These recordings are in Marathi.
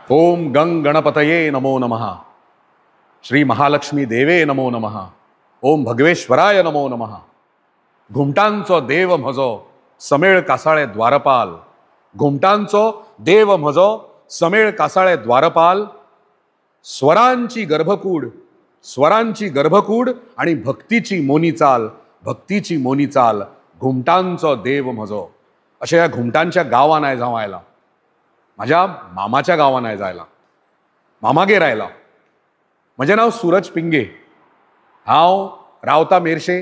ओम गंग गणपतये नमो नमः. श्री महालक्ष्मी देवे नमो नमः. ओम भगवेश्वराय नमो नमः. घुमटांचो देव म्हजो समेळ कासाळे द्वारपाल. घुमटांचो देव म्हजो समेळ कासाळे द्वारपाल. स्वरांची गर्भकूड आणि भक्तीची मोनी चाल, भक्तीची मोनी चाल. घुमटांचो देव म्हजो. अशा या घुमटांच्या गावान आयज हांव आयला. माझ्या मामाच्या गावान आयज आयला. मामागेर आयला. म्हजें नांव सूरज पिंगे. हांव रावता मेर्शे,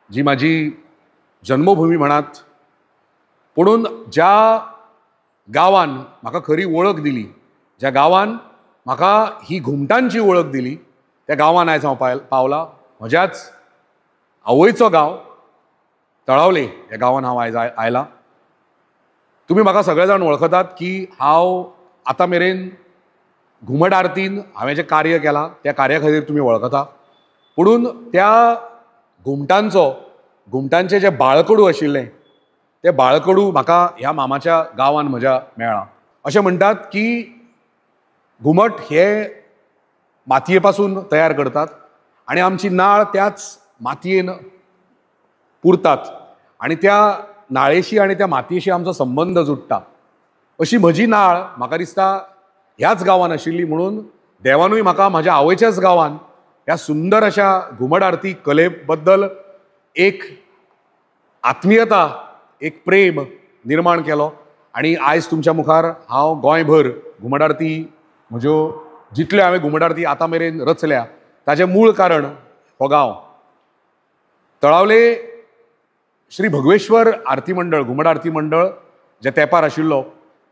जी माझी जन्मभूमी म्हणात. पुणून ज्या गांवान म्हाका खरी वळख दिली, ज्या गांवान म्हाका ही घुमटांची वळख दिली, त्या गांवान आयज हांव पावला. म्हज्याच आवयचो गांव तळावले ह्या गांवान हांव आयज आयला. तुम्ही म्हाका सगळे जाण वळखतात की हांव आतां मेरेन घुमट आरतीन हांवें जें कार्य केलां त्या कार्या खातीर तुमी वळखता. पुणून त्या घुमटांचें जें बाळकडू आशिल्लें तें बाळकडू म्हाका ह्या मामाच्या गांवान म्हज्या मेळ्ळां. अशें म्हणटात की घुमट हे मातये पासून तयार करतात आनी आमची नाळ त्याच मातयेन पुरतात आनी त्या नाळेशी आनी त्या मातयेशी आमचो संबंध जुडटा. अशी म्हजी नाळ म्हाका दिसता ह्याच गांवान आशिल्ली, म्हणून देवानूय म्हाका म्हाज्या आवयच्याच गांवान ह्या सुंदर अशा घुमट आरती कले बद्दल एक आत्मीयता, एक प्रेम निर्माण केलो. आनी आयज तुमच्या मुखार हांव गोंयभर घुमट आरती म्हज्यो जितल्यो हांवें घुमट आरती आतां मेरेन रचल्या ताचें मूळ कारण हो गांव. तळावले श्री भगवेश्वर आरती मंडळ, घुमट आरती मंडळ जे तेंपार आशिल्लो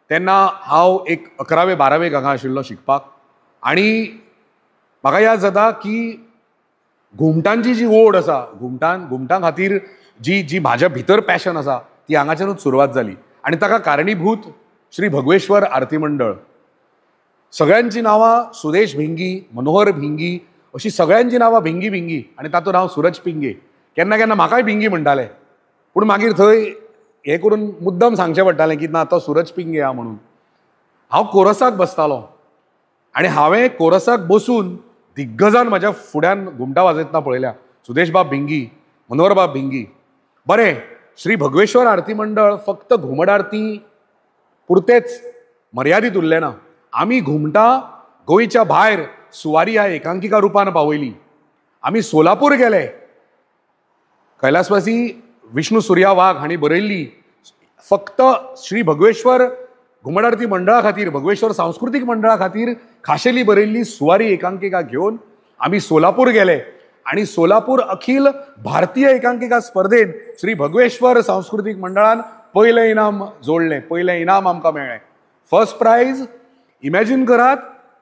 तेन्ना हांव एक 11वे-12वेक हांगा आशिल्लो शिकपाक. आनी म्हाका याद जाता की घुमटांची जी ओड आसा, घुमटां खातीर जी म्हाज्या भितर पॅशन आसा ती हांगाच्यानूच सुरवात जाली. आनी ताका कारणीभूत श्री भगवेश्वर आरती मंडळ. सगळ्यांची नांवां सुदेश भिंगी, मनोहर भिंगी, अशी सगळ्यांची नांवां भिंगी भिंगी आनी तातूंत हांव सूरज पिंगे. केन्ना केन्ना म्हाकाय भिंगी म्हणटाले, पूण मागीर थंय हें करून मुद्दम सांगचें पडटालें की ना तो सूरज पिंगे हा म्हणून. हांव कोरसाक बसतालों आनी हांवें कोरसाक बसून दिग्गजान म्हाज्या फुड्यान घुमटां वाजयतना पळयल्या. सुदेश बाब भिंगी, मनोहर बाब भिंगी. बरें, श्री भगवेश्वर आरती मंडळ फक्त घुमट आरती पुरतेच मर्यादीत उरलें ना. आमी घुमटां गोंयच्या भायर सुवारी ह्या एकांकिका रुपान पावयली. आमी सोलापूर गेले. कैलासवासी विष्णू सुर्या वाघ हांणी बरयल्ली फक्त श्री भगवेश्वर घुमट आरती मंडळा खातीर, भगवेश्वर सांस्कृतीक मंडळा खातीर खाशेली बरयल्ली सुवारी एकांकिका घेवन आमी सोलापूर गेले. आनी सोलापूर अखिल भारतीय एकांकिका स्पर्धेंत श्री भगवेश्वर सांस्कृतीक मंडळान पयलें इनाम जोडलें, पयलें इनाम आमकां मेळ्ळें. First prize. इमॅजीन करात,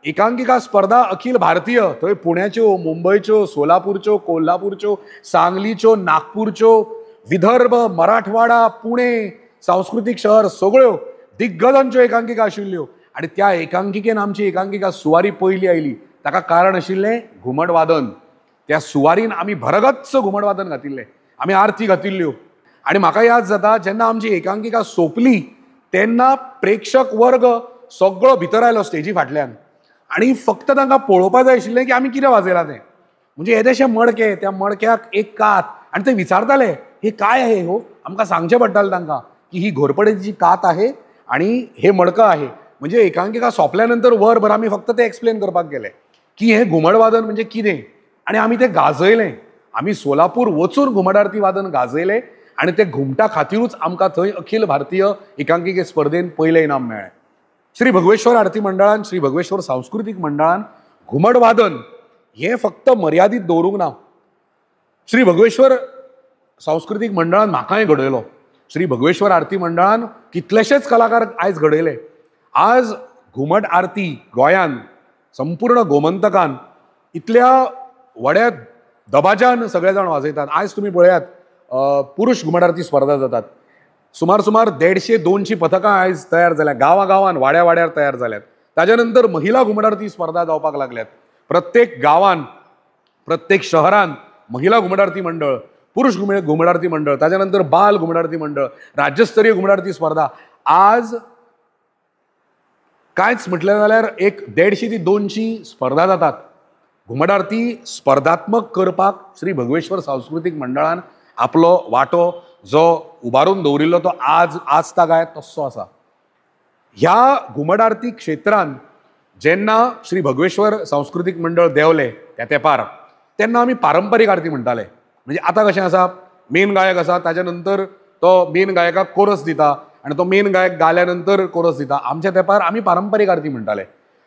एकांकिका स्पर्धा अखिल भारतीय, थंय पुण्याच्यो, मुंबयच्यो, सोलापूरच्यो, कोल्हापूरच्यो, सांगलीच्यो, नागपूरच्यो, विदर्भ, मराठवाडा, पुणे, सांस्कृतीक शहर सगळ्यो दिग्गजांच्यो एकांकिका आशिल्ल्यो. आनी त्या एकांकिकेन आमची एकांकिका सुवारी पयली आयली. ताका कारण आशिल्लें घुमट वादन. त्या सुवारीन आमी भरगच्च घुमट वादन घातिल्लें, आमी आरती घातिल्ल्यो. आनी म्हाका याद जाता जेन्ना आमची एकांकिका सोंपली तेन्ना प्रेक्षक वर्ग सगळो भितर आयलो स्टेजी फाटल्यान आनी फक्त तांकां पळोवपाक जाय आशिल्लें की आमी कितें वाजयलां तें. म्हणजे येदेशे मडके, त्या मडक्याक एक कात, आनी ते विचारताले हे काय आहे हो. आमकां सांगचें पडटालें तांकां की ही घोरपडेची कात आहे आणि हे मडकं आहे. म्हणजे एकांकिका सोंपल्यानंतर वरभर आमी फक्त ते एक्सप्लेन करपाक गेले की हे घुमट वादन म्हणजे कितें. आनी आमी तें गाजयलें. आमी सोलापूर वचून घुमट आरती वादन गाजयलें आनी ते घुमटा खातीरूच आमकां थंय अखिल भारतीय एकांकिके स्पर्धेंत पयलें इनाम मेळ्ळें. श्री भगवेश्वर आरती मंडळान, श्री भगवेश्वर सांस्कृतीक मंडळान घुमट वादन हें फक्त मर्यादीत दवरूंक ना. श्री भगवेश्वर सांस्कृतीक मंडळान म्हाकाय घडयलो. श्री भगवेश्वर आरती मंडळान कितलेशेच कलाकार आयज घडयले. आज घुमट आरती गोंयान, संपूर्ण गोमंतकान इतल्या व्हड्या दबाज्यान सगळे जाण वाजयतात. आयज तुमी पळयात पुरुश घुमट आरती स्पर्धा जातात. सुमार 150-200 पथकां आयज तयार जाल्यात. गांवागांवान, वाड्या वाड्यार तयार जाल्यात. ताच्या नंतर महिला घुमट आरती स्पर्धा जावपाक लागल्यात. प्रत्येक गांवान, प्रत्येक शहरान महिला घुमट आरती मंडळ, पुरुष घुमट आरती मंडळ, त्याच्यानंतर बाल घुमट आरती मंडळ, राज्यस्तरीय घुमट आरती स्पर्धा. आज कांयच म्हटलें जाल्यार एक 150 ते 200 स्पर्धा जातात. घुमट आरती स्पर्धात्मक करपाक श्री भगवेश्वर सांस्कृतीक मंडळान आपलो वांटो जो उबारून दवरिल्लो तो आज तागाय तस्सो आसा. ह्या घुमट आरती क्षेत्रांत जेन्ना श्री भगवेश्वर सांस्कृतीक मंडळ देंवले त्या तेंपार तेन्ना आमी पारंपारीक आरती म्हणटाले. म्हणजे आतां कशें आसा, मेन गायक आसा ताच्या नंतर तो मेन गायकाक कोरस दिता आनी तो मेन गायक गाल्या नंतर कोरस दिता. आमच्या तेंपार आमी पारंपारीक आरती म्हणटाले.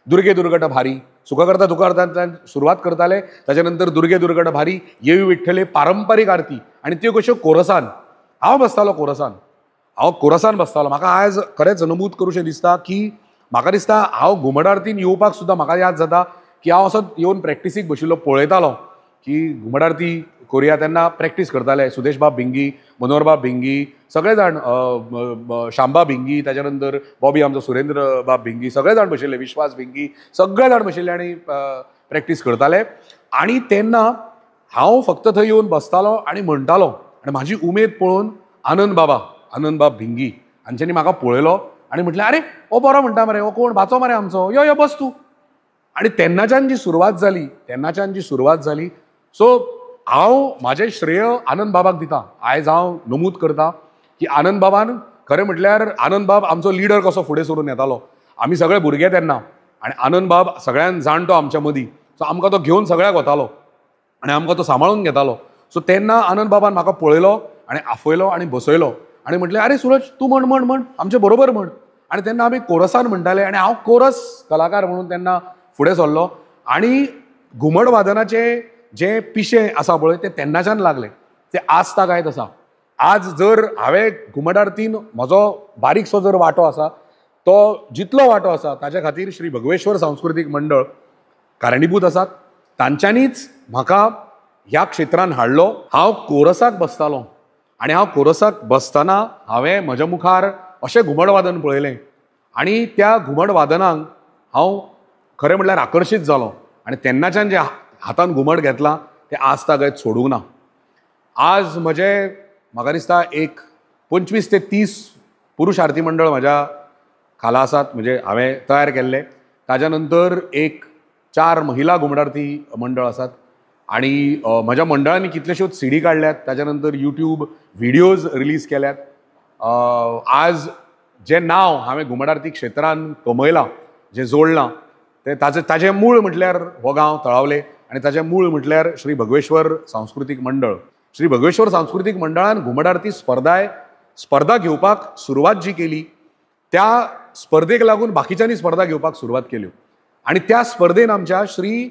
दुर्गे दुर्गट भारी, सुख करता दुख करता सुरवात करताले, ताच्या नंतर दुर्गे दुर्गट भारी, येवी विठ्ठले, पारंपारीक आरती आनी त्यो कश्यो कोरसान. हांव बसतालो कोरसान बसतालो. म्हाका आयज खरेंच नमूद करूशें दिसता की म्हाका दिसता हांव घुमट आरतीन येवपाक सुद्दां म्हाका याद जाता की हांव असो येवन प्रॅक्टिसीक बशिल्लो पळयतालो की घुमट आरती कोरया तेन्ना प्रॅक्टीस करताले सुदेश बाब भिंगी, मनोहर बाब भिंगी, सगळे जाण, शांबा भिंगी, ताच्या नंतर बॉबी आमचो सुरेंद्र बाब भिंगी, सगळे जाण बशिल्ले, विश्वास भिंगी, सगळे जाण बशिल्ले आनी प्रॅक्टीस करताले. आनी तेन्ना हांव फक्त थंय येवन बसतालो आनी म्हणटालो आनी म्हाजी उमेद पळोवन आनंद बाब भिंगी हांच्यांनी म्हाका पळयलो आनी म्हटलें, आरे हो बरो म्हणटा मरे, हो कोण भाचो मरे आमचो, यो यो बस तूं. आनी तेन्नाच्यान जी सुरवात जाली सो हांव म्हाजें श्रेय आनंद बाबाक दिता. आयज हांव नमूद करता की आनंद बाबान खरें म्हटल्यार आनंद बाब आमचो लिडर कसो फुडें सरून येतालो. आमी सगळे भुरगे तेन्ना आनी आनंद बाब सगळ्यान जाणटो आमच्या मदीं. सो आमकां तो घेवन सगळ्याक वतालो आनी आमकां तो सांबाळून घेतालो. सो तेन्ना आनंद बाबान म्हाका पळयलो आनी आफयलो आनी बसयलो आनी म्हटलें, आरे सूरज तूं म्हण आमचे बरोबर म्हण. आनी तेन्ना आमी कोरसान म्हणटाले आनी हांव कोरस कलाकार म्हणून तेन्ना फुडें सरलो. आनी घुमट वादनाचे जे पिशे आसा पळय ते तेन्नाच्यान लागले, ते आज तागायत आसा. आज जर हांवें घुमट आरतीन म्हजो बारीकसो जर वांटो आसा, तो जितलो वांटो आसा ताच्या खातीर श्री भगवेश्वर सांस्कृतीक मंडळ कारणीभूत आसात. तांच्यांनीच म्हाका ह्या क्षेत्रांत हाडलो. हांव कोरसाक बसतालों आनी हांव कोरसाक बसतना हांवें म्हज्या मुखार अशें घुमट वादन पळयलें आनी त्या घुमट वादनाक हांव खरें म्हणल्यार आकर्शीत जालो. आनी तेन्नाच्यान जे हातान घुमट घेतलां तें आज तागत सोडूंक ना. आज म्हाका दिसता एक 25 ते 30 पुरुश आरती मंडळ म्हाज्या खाला आसात, म्हणजे हांवें तयार केल्ले. ताच्या नंतर एक 4 महिला घुमट आरती मंडळ आसात आनी म्हज्या मंडळांनी कितल्योश्योच सीडी काडल्यात. ताच्या नंतर यूट्यूब व्हिडियोज रिलीज केल्यात. आज जें नांव हांवें घुमट आरती क्षेत्रांत कमयलां, जें जोडलां, तें ताजें मूळ म्हटल्यार हो गांव तळावले आनी ताजें मूळ म्हटल्यार श्री भगवेश्वर सांस्कृतीक मंडळ. श्री भगवेश्वर सांस्कृतीक मंडळान घुमट आरती स्पर्धा घेवपाक सुरवात जी केली, त्या स्पर्धेक लागून बाकीच्यांनी स्पर्धा घेवपाक सुरवात केल्यो. आनी त्या स्पर्धेन आमच्या श्री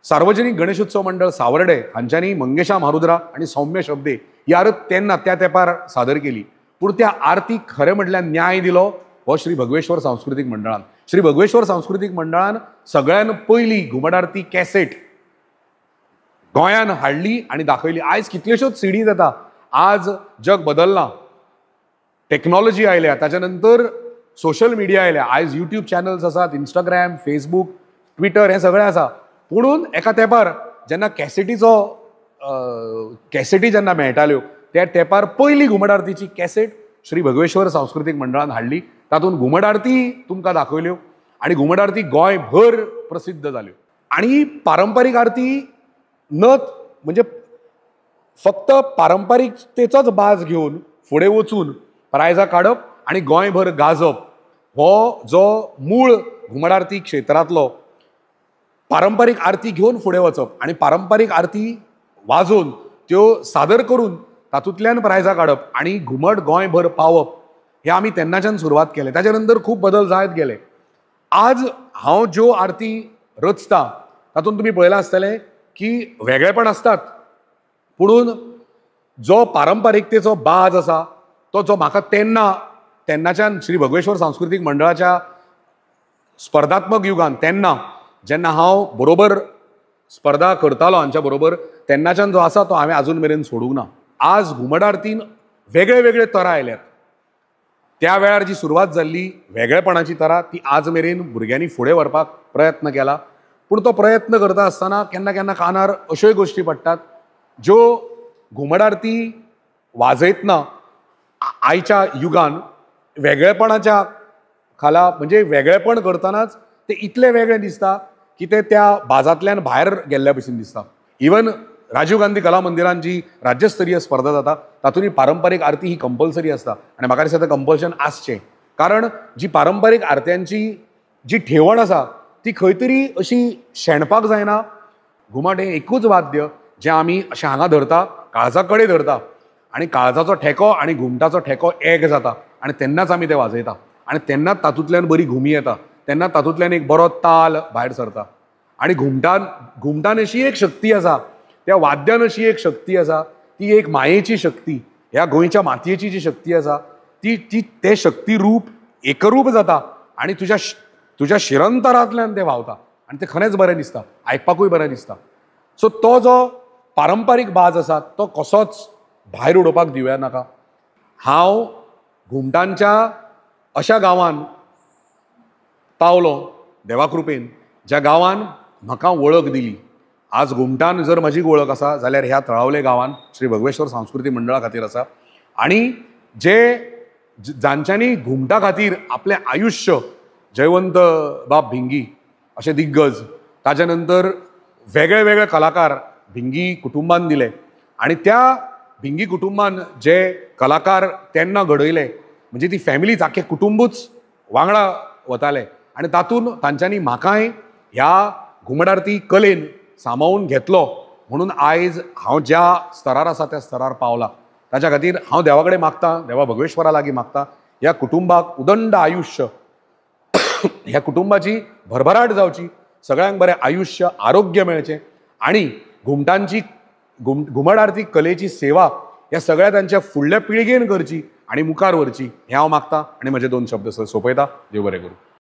सार्वजनीक गणेशोत्सव मंडळ सावर्डे हांच्यांनी मंगेशा मारुद्रा आनी सौम्य शब्दे ही आरत तेन्ना त्या तेंपार सादर केली. पूण त्या आरतीक खरें म्हटल्यार न्याय दिलो हो श्री भगवेश्वर सांस्कृतीक मंडळान. श्री भगवेश्वर सांस्कृतीक मंडळान सगळ्यान पयली घुमट आरती कॅसेट गोंयान हाडली आनी दाखयली. आयज कितल्योश्योच सीडीज येता. आज जग बदललां, टॅक्नॉलॉजी आयल्या, ताच्या नंतर सोशल मिडिया आयल्या. आयज यूट्यूब चॅनल्स आसात, इंस्टाग्राम, फेसबूक, ट्विटर, हें सगळें आसा. पुणून एका तेंपार जेन्ना कॅसेटी जेन्ना मेळटाल्यो त्या तेंपार पयली घुमट आरतीची कॅसेट श्री भगवेश्वर सांस्कृतीक मंडळान हाडली. तातूंत घुमट आरती तुमकां दाखयल्यो आनी घुमट आरती गोंयभर प्रसिद्ध जाल्यो. आनी पारंपारीक आरती म्हणजे फक्त पारंपारीकतेचोच बाज घेवन फुडें वचून प्रायजां काडप आनी गोंयभर गाजप हो जो मूळ घुमट आरती क्षेत्रांतलो पारंपारीक आरती घेवन फुडें वचप आनी पारंपारीक आरती वाजोवन त्यो सादर करून तातूंतल्यान प्रायजां काडप आनी घुमट गोंयभर पावप हे आमी तेन्नाच्यान सुरवात केले. ताच्या नंतर खूब बदल जायत गेले. आज हांव ज्यो आरती रचता तातूंत तुमी पळयलां आसतलें की वेगळेपण आसतात, पुणून जो पारंपारीकतेचो बाज आसा तो जो म्हाका तेन्नाच्यान श्री भगवेश्वर सांस्कृतीक मंडळाच्या स्पर्धात्मक युगान तेन्ना जेन्ना हांव बरोबर स्पर्धा करतालो हांच्या बरोबर तेन्नाच्यान जो आसा तो हांवें आजून मेरेन सोडूंक ना. आज घुमट आरतीन वेगळे वेगळे तरा आयल्यात. त्या वेळार जी सुरवात जाल्ली वेगळेपणाची तरा ती आज मेरेन भुरग्यांनी फुडें व्हरपाक प्रयत्न केला. पूण तो प्रयत्न करता आसतना केन्ना केन्ना कानार अश्योय गोश्टी पडटात ज्यो घुमट आरती वाजयतना आयच्या युगान वेगळेपणाच्या खाला म्हणजे वेगळेपण करतनाच ते इतले वेगळे दिसता की ते त्या बाजांतल्यान भायर गेल्ल्या भशेन दिसता. इवन राजीव गांधी कला मंदिरान जी राज्यस्तरीय स्पर्धा जाता तातूंत पारंपारीक आरती ही कंपल्सरी आसता आनी म्हाका दिसता कंपल्शन आसचें. कारण जी पारंपारीक आरत्यांची जी ठेवण आसा ती खंय तरी अशी शेणपाक जायना. घुमट हें एकूच वाद्य जें आमी अशें हांगा धरता, काळजा कडेन धरता आनी काळजाचो ठेको आनी घुमटाचो ठेको एक जाता आनी तेन्नाच आमी तें वाजयता आनी तेन्नाच तातूंतल्यान बरी घुमी येता, तेन्नाच तातूंतल्यान एक बरो ताल भायर सरता. आनी घुमटान अशी एक शक्ती आसा, त्या वाद्यान अशी एक शक्ती आसा, ती एक मायेची शक्ती. ह्या गोंयच्या मातयेची जी शक्ती आसा ती ते शक्ती रूप एकरूप जाता आनी तुज्या शिरंतरांतल्यान तें व्हांवता आनी तें खरेंच बरें दिसता, आयकपाकूय बरें दिसता. सो तो जो पारंपारीक बाज आसा तो कसोच भायर उडोवपाक दिवया नाका. हांव घुमटांच्या अशा गांवांत पावलो देवा कृपेन ज्या गांवांत म्हाका वळख दिली. आज घुमटान जर म्हजी वळख आसा जाल्यार ह्या तळावले गांवांत श्री भगवेश्वर सांस्कृतीक मंडळा खातीर आसा. आनी जांच्यांनी घुमटा खातीर आपलें आयुश्य जयवंत बाब भिंगी अशे दिग्गज, ताच्या नंतर वेगळे वेगळे कलाकार भिंगी कुटुंबान दिले आनी त्या भिंगी कुटुंबान जे कलाकार तेन्ना घडयले म्हणजे ती फॅमिलीच आख्खें कुटुंबूच वांगडा वताले आनी तातूंत तांच्यांनी म्हाकाय ह्या घुमट आरती कलेन सांबाळून घेतलो म्हणून आयज हांव ज्या स्तरार आसा त्या स्तरार पावला. ताच्या खातीर हांव देवा कडेन मागतां, देवा भगवेश्वरा लागीं मागतां ह्या कुटुंबाक उदंड आयुश्य, ह्या कुटुंबाची भरभराट जावची, सगळ्यांक बरें आयुश्य आरोग्य मेळचें आनी घुमट आरती कलेची सेवा ह्या सगळ्या तांच्या फुडल्या पिळगेन करची आनी मुखार व्हरची हें हांव मागतां आनी म्हजे 2 शब्द सोंपयता. देव बरें करूं.